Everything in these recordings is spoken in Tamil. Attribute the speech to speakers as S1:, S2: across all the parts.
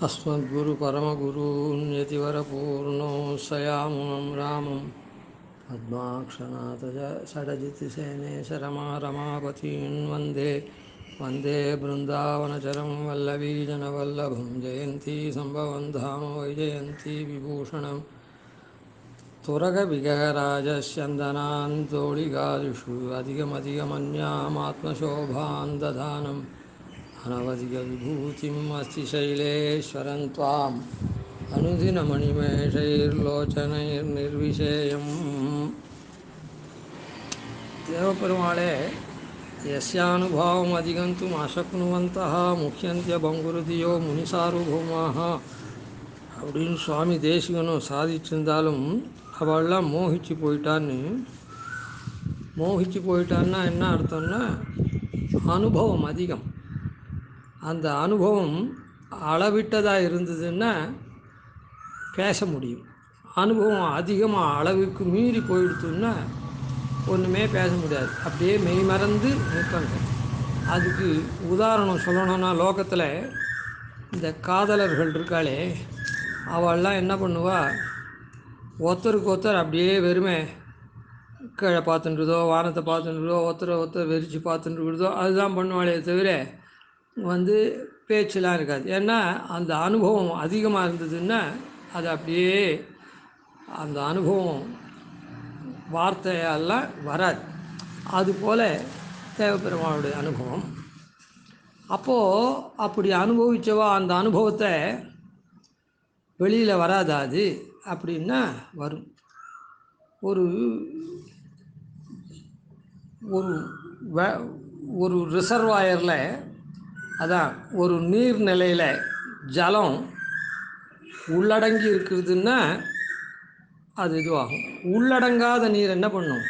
S1: अस्मद्गुरुपरमगुरून्यतिवरपूर्णो सयामुनं रामं पद्माक्षनाथ षडजितसेनेशरमारमापतीन् वन्दे वन्दे बृन्दावनचरं वल्लवीजनवल्लभं जयन्ती सम्भवं धाम वैजयन्ती विभूषणं तुरगविगहराजस्यन्दनान् तोळिगादिषु अधिकमधिकमन्यामात्मशोभान् दधानम् अनवधिकविभूतिम् अस्ति शैलेश्वरं त्वाम् अनुदिनमणिमेषैर्लोचनैर्निर्विशेयम् தேவப்பெருமாளே யஸ்யானுபாவம் அதிகந்தும் அசக்னுவந்தः முக்கியந்தியபங்குருதியோ முனிசார்வபௌமாக அப்படின்னு சுவாமி தேசிகனும் சாதிச்சிருந்தாலும் அவள்லாம் மோகிச்சு போயிட்டான்னா என்ன அர்த்தம்னா அனுபவம் அதிகம். அந்த அனுபவம் அளவிட்டதாக இருந்ததுன்னா பேச முடியும். அனுபவம் அதிகமாக அளவுக்கு மீறி போயிடுத்துன்னா ஒன்றுமே பேச முடியாது, அப்படியே மெய் மறந்து நிற்பாங்க. அதுக்கு உதாரணம் சொல்லணும்னா லோகத்தில் இந்த காதலர்கள் இருக்காளே அவள்லாம் என்ன பண்ணுவா, ஒருத்தருக்கு ஒருத்தர் அப்படியே வெறுமை கீழே பார்த்துட்டுருதோ வானத்தை பார்த்துட்டுருதோ ஒருத்தர் வெறிச்சு பார்த்துட்டுருக்குறதோ அதுதான் பண்ணுவாளே தவிர பேச்செலாம் இருக்காது. ஏன்னா அந்த அனுபவம் அதிகமாக இருந்ததுன்னா அது அப்படியே அந்த அனுபவம் வார்த்தையெல்லாம் வராது. அதுபோல் தேவப்பெருமானுடைய அனுபவம். அப்போது அப்படி அனுபவித்தவா அந்த அனுபவத்தை வெளியில் வராதாது அப்படின்னா வரும். ஒரு ஒரு ஒரு ரிசர்வாயரில், அதான் ஒரு நீர்நிலையில் ஜலம் உள்ளடங்கி இருக்குதுன்னா அது இதுவாகும். உள்ளடங்காத நீர் என்ன பண்ணும்,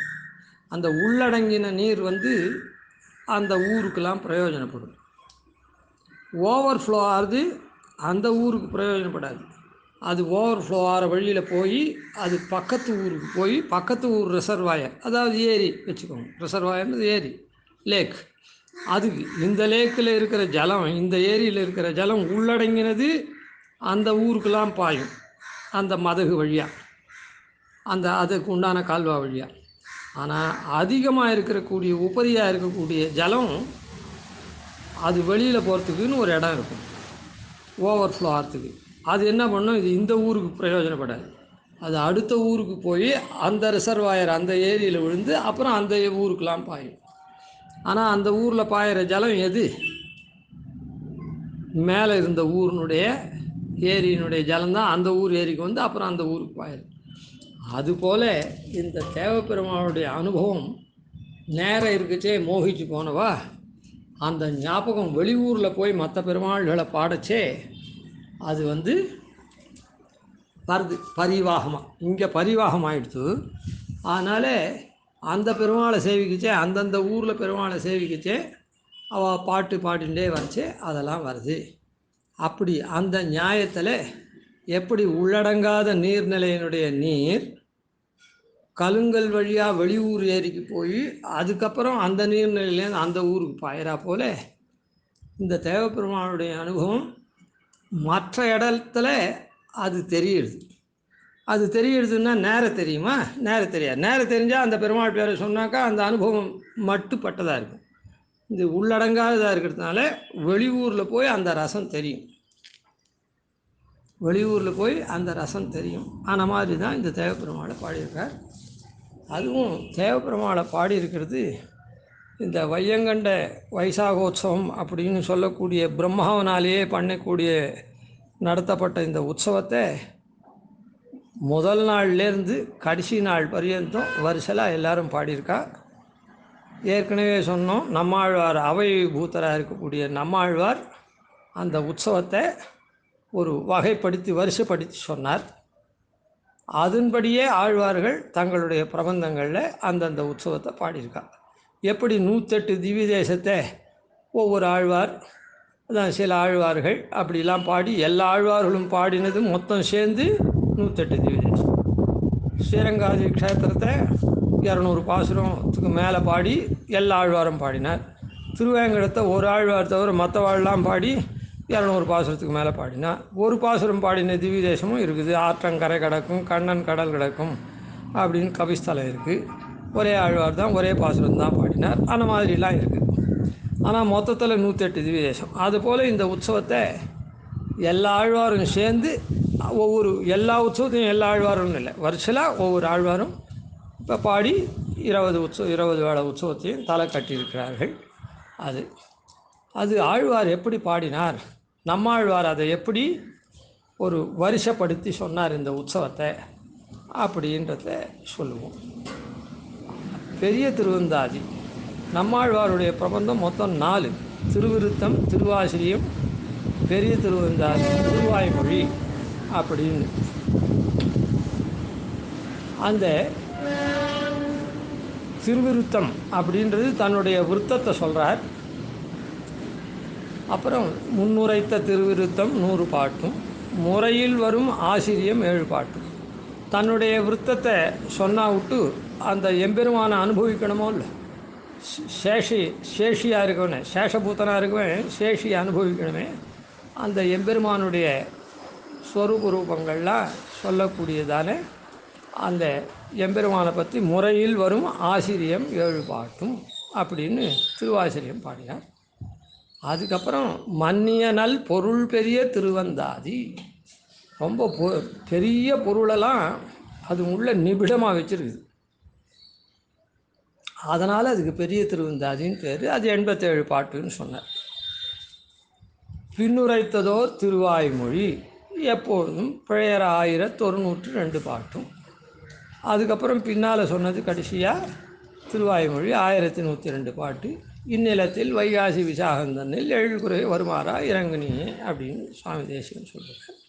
S1: அந்த உள்ளடங்கின நீர் அந்த ஊருக்கெல்லாம் பிரயோஜனப்படும். ஓவர்ஃப்ளோ ஆகுது அந்த ஊருக்கு பிரயோஜனப்படாது. அது ஓவர்ஃப்ளோ ஆகிற வழியில் போய் அது பக்கத்து ஊருக்கு போய் பக்கத்து ஊர் ரிசர்வாயர், அதாவது ஏரி வச்சுக்கோங்க, ரிசர்வாயர்னு ஏரி லேக், அதுக்கு இந்த லேக்கில் இருக்கிற ஜலம் இந்த ஏரியில் இருக்கிற ஜலம் உள்ளடங்கினது அந்த ஊருக்கெல்லாம் பாயும் அந்த மதகு வழியாக, அதுக்கு உண்டான கால்வா வழியாக. ஆனால் அதிகமாக இருக்கக்கூடிய உபரியாக இருக்கக்கூடிய ஜலம் அது வெளியில் போகிறதுக்குன்னு ஒரு இடம் இருக்கும் ஓவர்ஃப்ளோ ஆகிறதுக்கு. அது என்ன பண்ணும், இது இந்த ஊருக்கு பிரயோஜனப்படாது, அது அடுத்த ஊருக்கு போய் அந்த ரிசர்வாயர் அந்த ஏரியில் விழுந்து அப்புறம் அந்த ஊருக்கெலாம் பாயும். ஆனால் அந்த ஊரில் பாயிற ஜலம் எது, மேலே இருந்த ஊரினுடைய ஏரியினுடைய ஜலம்தான் அந்த ஊர் ஏரிக்கு அப்புறம் அந்த ஊருக்கு பாயிரு. அதுபோல் இந்த தேவப்பெருமானுடைய அனுபவம் நேரம் இருக்குச்சே மோகிச்சு போனவா அந்த ஞாபகம் வெளியூரில் போய் மற்ற பெருமாள்களை பாடச்சே அது வருது பரிவாகமாக. இங்கே பரிவாகம் ஆகிடுச்சு. அதனால் அந்த பெருமாளை சேவிக்கிச்சே அந்தந்த ஊரில் பெருமாளை சேவிக்கிச்சே அவள் பாட்டு பாடிண்டே வரைச்சே அதெல்லாம் வருது. அப்படி அந்த நியாயத்தில் எப்படி உள்ளடங்காத நீர்நிலையினுடைய நீர் கலுங்கல் வழியாக வெளியூர் ஏரிக்கு போய் அதுக்கப்புறம் அந்த நீர்நிலையிலேருந்து அந்த ஊருக்கு பாயிறா போல இந்த தேவப்பெருமானுடைய அனுபவம் மற்ற இடத்துல அது தெரியுது. அது தெரியுதுன்னா நேரம் தெரியுமா, நேரம் தெரியாது. நேரம் தெரிஞ்சால் அந்த பெருமாள் பேரை சொன்னாக்கா அந்த அனுபவம் மட்டுப்பட்டதாக இருக்கும். இது உள்ளடங்காததாக இருக்கிறதுனால வெளியூரில் போய் அந்த ரசம் தெரியும், வெளியூரில் போய் அந்த ரசம் தெரியும். ஆன மாதிரி தான் இந்த தேவப்பெருமாளை பாடியிருக்கார். அதுவும் தேவப்பெருமாளை பாடியிருக்கிறது இந்த வையங்கண்ட வைசாகோத்சவம் அப்படின்னு சொல்லக்கூடிய பிரம்மாவனாலேயே பண்ணக்கூடிய நடத்தப்பட்ட இந்த உற்சவத்தை முதல் நாள்லேருந்து கடைசி நாள் பர்யந்தம் வரிசலாக எல்லாரும் பாடியிருக்கா. ஏற்கனவே சொன்னோம், நம்மாழ்வார் அவை பூத்தராக இருக்கக்கூடிய நம்மாழ்வார் அந்த உற்சவத்தை ஒரு வகைப்படுத்தி வரிசைப்படுத்தி சொன்னார். அதன்படியே ஆழ்வார்கள் தங்களுடைய பிரபந்தங்களில் அந்தந்த உற்சவத்தை பாடியிருக்கா. எப்படி 108 திவ்ய தேசத்தை ஒவ்வொரு ஆழ்வார், அதான் சில ஆழ்வார்கள் அப்படிலாம் பாடி எல்லா ஆழ்வார்களும் பாடினது மொத்தம் சேர்ந்து 108 திவ்ய தேசம். ஸ்ரீரங்காதி க்ஷேத்திரத்தை 200 பாசுரத்துக்கு மேலே பாடி எல்லா ஆழ்வாரும் பாடினார். திருவேங்கடத்தை ஒரு ஆழ்வார் தவிர மற்றவாழ்லாம் பாடி 200 பாசுரத்துக்கு மேலே பாடினா. ஒரு பாசுரம் பாடின திவ்ய தேசமும் இருக்குது. ஆற்றங்கரை கிடக்கும், கண்ணன் கடல் கிடக்கும் அப்படின்னு கவிஸ்தலம் இருக்குது. ஒரே ஆழ்வார் தான், ஒரே பாசுரம் தான் பாடினார். அந்த மாதிரிலாம் இருக்குது. ஆனால் மொத்தத்தில் 108 திவ்ய தேசம். அதுபோல் இந்த உற்சவத்தை எல்லா ஆழ்வாரும் சேர்ந்து எல்லா உற்சவத்தையும் எல்லா ஆழ்வாரும் இல்லை, வருஷலாக ஒவ்வொரு ஆழ்வாரும் இப்போ பாடி 20 வேளை உற்சவத்தையும் தலை கட்டியிருக்கிறார்கள். அது ஆழ்வார் எப்படி பாடினார், நம்மாழ்வார் அதை எப்படி ஒரு வருஷப்படுத்தி சொன்னார் இந்த உற்சவத்தை அப்படின்றத சொல்லுவோம். பெரிய திருவந்தாதி நம்மாழ்வாருடைய பிரபந்தம் மொத்தம் 4: திருவிருத்தம், திருவாசிரியம், பெரிய திருவந்தாதி, திருவாய்மொழி அப்படின்னு. அந்த திருவிருத்தம் அப்படின்றது தன்னுடைய விருத்தத்தை சொல்கிறார். அப்புறம் முன்னுரைத்த திருவிருத்தம் 100 பாட்டும், முறையில் வரும் ஆசிரியம் 7 பாட்டும். தன்னுடைய விருத்தத்தை சொன்னா விட்டு அந்த எம்பெருமானை அனுபவிக்கணுமோ இல்லை, சேஷியாக இருக்கவனே, சேஷபூத்தனாக இருக்கவன் சேஷியை அனுபவிக்கணுமே. அந்த எம்பெருமானுடைய ஸ்வரூப ரூபங்கள்லாம் சொல்லக்கூடியதான அந்த எம்பெருமானை பற்றி முறையில் வரும் ஆசிரியம் 7 பாட்டும் அப்படின்னு திருவாசிரியம் பாடினார். அதுக்கப்புறம் மன்னிய நல் பொருள் பெரிய திருவந்தாதி, ரொம்ப பெரிய பொருளெல்லாம் அது உள்ள நிபிடமாக வச்சுருக்குது. அதனால் அதுக்கு பெரிய திருவந்தாதின்னு பேர். அது 87 பாட்டுன்னு சொன்னார். பின்னுரைத்ததோர் திருவாய்மொழி எப்பொழுதும் பிழையற 1102 பாட்டும். அதுக்கப்புறம் பின்னால் சொன்னது கடைசியாக திருவாய்மொழி 1102 பாட்டு. இந்நிலத்தில் வைகாசி விசாகந்தனில் எழில்குறை வருமாறா இறங்குனியே அப்படின்னு சுவாமி தேசிகன் சொல்கிறார்.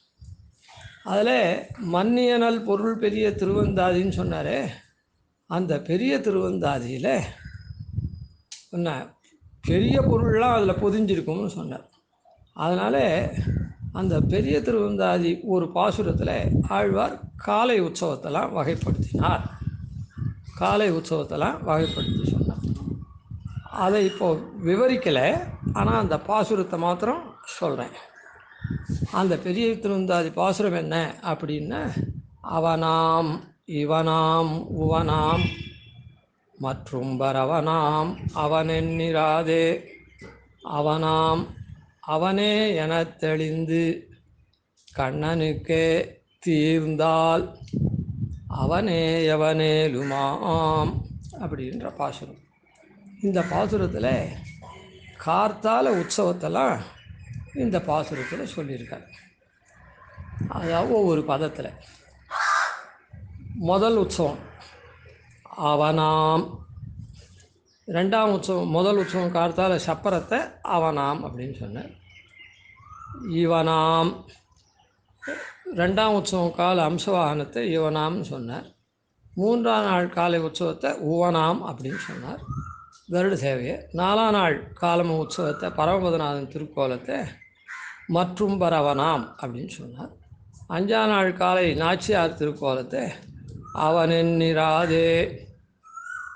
S1: அதில் மன்னியனல் பொருள் பெரிய திருவந்தாதின்னு சொன்னாரே, அந்த பெரிய திருவந்தாதியில் என்ன பெரிய பொருள்லாம் அதில் பொதிஞ்சிருக்கும்னு சொன்னார். அதனால் அந்த பெரிய திருவந்தாதி ஒரு பாசுரத்தில் ஆழ்வார் காலை உற்சவத்தெல்லாம் வகைப்படுத்தினார். காலை உற்சவத்தெல்லாம் வகைப்படுத்தி சொன்னார். அதை இப்போது விவரிக்கலை, ஆனால் அந்த பாசுரத்தை மாத்திரம் சொல்கிறேன். அந்த பெரிய திருவந்தாதி பாசுரம் என்ன அப்படின்னா, அவனாம் இவனாம் உவனாம் மற்றும் பரவனாம் அவனென்னிராதே அவனாம் அவனே எனத் தெளிந்து கண்ணனுக்கே தீர்ந்தால் அவனே எவனேலுமாம் அப்படின்ற பாசுரம். இந்த பாசுரத்தில் கார்த்தால உற்சவத்தெல்லாம் இந்த பாசுரத்தில் சொல்லியிருக்கார். அதாவது ஒவ்வொரு பதத்தில் முதல் உற்சவம் அவனாம், ரெண்டாம் உற்சவம் முதல் உற்சவம் கார்த்தால சப்பரத்தை அவனாம் அப்படின்னு சொன்னார். இவனாம், ரெண்டாம் உற்சவம் கால அம்சவாகனத்தை இவனாம்னு சொன்னார். மூன்றாம் நாள் காலை உற்சவத்தை உவனாம் அப்படின்னு சொன்னார், கருட சேவையை. நாலாம் நாள் காலம உற்சவத்தை பரமபதநாதன் திருக்கோலத்தை மற்றும் பரவனாம் அப்படின்னு சொன்னார். அஞ்சாம் நாள் காலை நாச்சியார் திருக்கோலத்தை அவனென்னிராதே.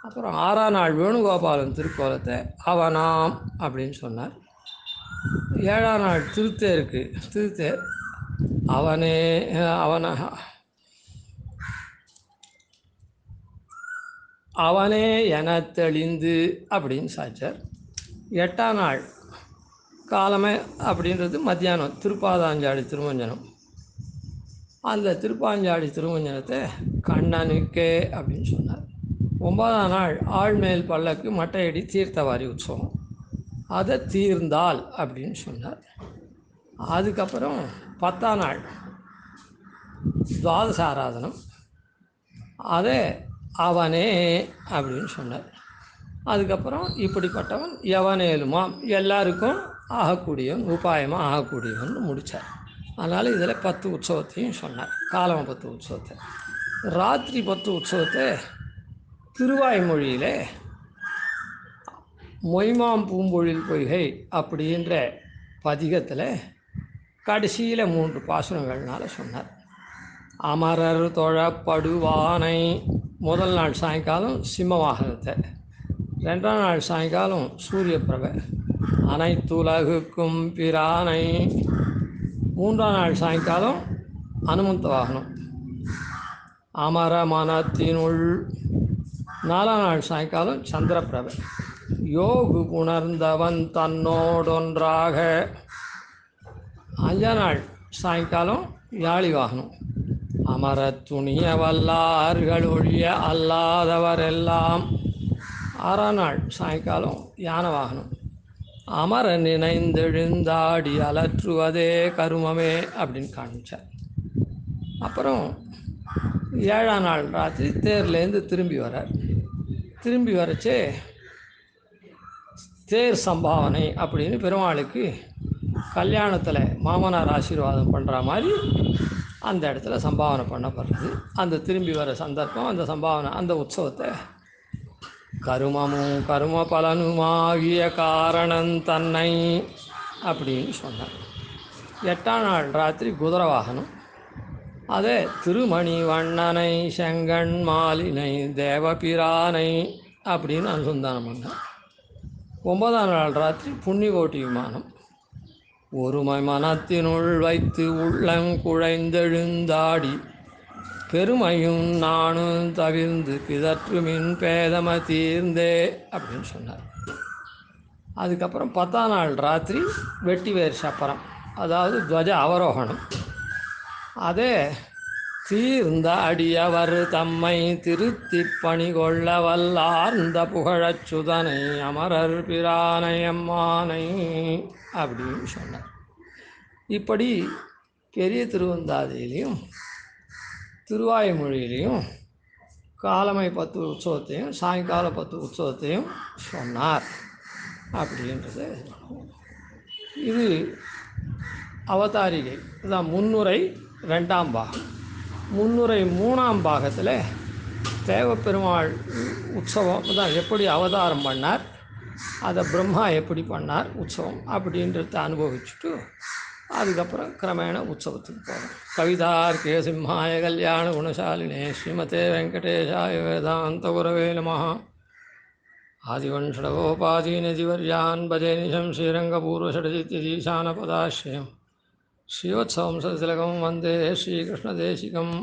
S1: அப்புறம் ஆறாம் நாள் வேணுகோபாலன் திருக்கோலத்தை அவனாம் அப்படின்னு சொன்னார். ஏழாம் நாள் திருத்தேர் அவனே அவனே என தெளிந்து அப்படின்னு சாச்சார். எட்டாம் நாள் காலமே அப்படின்றது மத்தியானம் திருப்பாதாஞ்சாடி திருமஞ்சனம். அந்த திருப்பாஞ்சாடி திருமஞ்சனத்தை கண்ணனுக்கே அப்படின்னு சொன்னார். 9ஆம் நாள் ஆழ்மேல் பல்லக்கு மட்டையடி தீர்த்தவாரி உற்சவம், அதை தீர்ந்தால் அப்படின்னு சொன்னார். அதுக்கப்புறம் 10ஆம் நாள் துவாதச ஆராதனம், அதை அவனே அப்படின்னு சொன்னார். அதுக்கப்புறம் இப்படிப்பட்டவன் எவனேலுமாம், எல்லாருக்கும் ஆகக்கூடியவன், உபாயமாக ஆகக்கூடியவன் முடித்தார். அதனால் இதில் 10 உற்சவத்தையும் சொன்னார். காலம 10 உற்சவத்தை, ராத்திரி 10 உற்சவத்தை திருவாய்மொழியில் மொய்மாம் பூம்பொழில் பொய்கை அப்படின்ற பதிகத்தில் கடைசியில் 3 பாசுரங்கள்னால சொன்னார். அமரர் தொழப்படுவானை முதல் நாள் சாயங்காலம் சிம்மவாகனத்தை, 2ஆம் நாள் சாயங்காலம் சூரிய பிரபை, அனைத்துலகுக்கும் பிரானை. மூன்றாம் நாள் சாயங்காலம் அனுமந்த வாகனம். அமர மனத்தினுள். நாலாம் நாள் சாயங்காலம் சந்திரபிரபை. யோகு உணர்ந்தவன் தன்னோடொன்றாக. அஞ்சாம் நாள் சாயங்காலம் யாழி வாகனம். அமர துணிய வல்லார்கள் ஒழிய அல்லாதவரெல்லாம். ஆறாம் நாள் சாயங்காலம் யான வாகனம். அமர நினைந்தெழுந்தாடி அலற்றுவதே கருமமே அப்படின்னு காமிச்சார். அப்புறம் ஏழாம் நாள் ராத்திரி தேர்லேருந்து திரும்பி வரார். திரும்பி வரச்சே தேர் சம்பாவனை அப்படின்னு பெருமாளுக்கு கல்யாணத்தில் மாமனார் ஆசீர்வாதம் பண்ணுற மாதிரி அந்த இடத்துல சம்பாவனை பண்ணப்படுறது. அந்த திரும்பி வர சந்தர்ப்பம், அந்த சம்பாவனை, அந்த உற்சவத்தை கருமமும் கரும பலனுமாகிய காரணம் தன்னை அப்படின்னு சொன்னார். எட்டாம் நாள் ராத்திரி குதிரை வாகனம். அதே திருமணி வண்ணனை செங்கண் மாலினை தேவபிரானை அப்படின்னு அனுசந்தானம் பண்ணார். ஒன்பதாம் நாள் ராத்திரி புண்ணியகோட்டி விமானம். ஒருமை மனத்தினுள் வைத்து உள்ளங்குழைந்தெழுந்தாடி பெருமையும் நானும் தவிர்ந்து பிதற்று மின் பேதம தீர்ந்தே அப்படின்னு சொன்னார். அதுக்கப்புறம் 10ஆம் நாள் ராத்திரி வெட்டிவேர் சப்பரம், அதாவது துவஜ அவரோகணம். அதே தீர்ந்த அடியவர் தம்மை திருத்தி பணி கொள்ள வல்லார்ந்த புகழச்சுதனை அமரர் பிரானை அம்மானை அப்படின்னு சொன்னார். இப்படி பெரிய திருவந்தாதியிலையும் திருவாய்மொழியிலையும் காலமை 10 உற்சவத்தையும் சாயங்கால 10 உற்சவத்தையும் சொன்னார் அப்படின்றது. இது அவதாரிகை. இதுதான் முன்னுரை 2ஆம் பாகம். முன்னுரை 3ஆம் பாகத்தில் தேவப்பெருமாள் உற்சவம் தான் எப்படி அவதாரம் பண்ணார், அதை பிரம்மா எப்படி பண்ணார் உற்சவம் அப்படின்றத அனுபவிச்சுட்டு அதுக்கப்புறம் கிரமேண உற்சவத்துக்கு போகிறோம். கவிதார்க்கிய சிம்ஹாய கல்யாண குணசாலினே ஸ்ரீமதே வெங்கடேஷாய வேதாந்த குரவே நமः. ஆதிவன்ஷடகோபாதீனதிவர்யான் பஜேனிஷம் ஸ்ரீரங்கபூர்வஷடஜித்யதீசானபதாஸ்ரயம் ஸ்ரீவத்சவம் சதிலகம் வந்தே ஸ்ரீகிருஷ்ணதேசிகம்.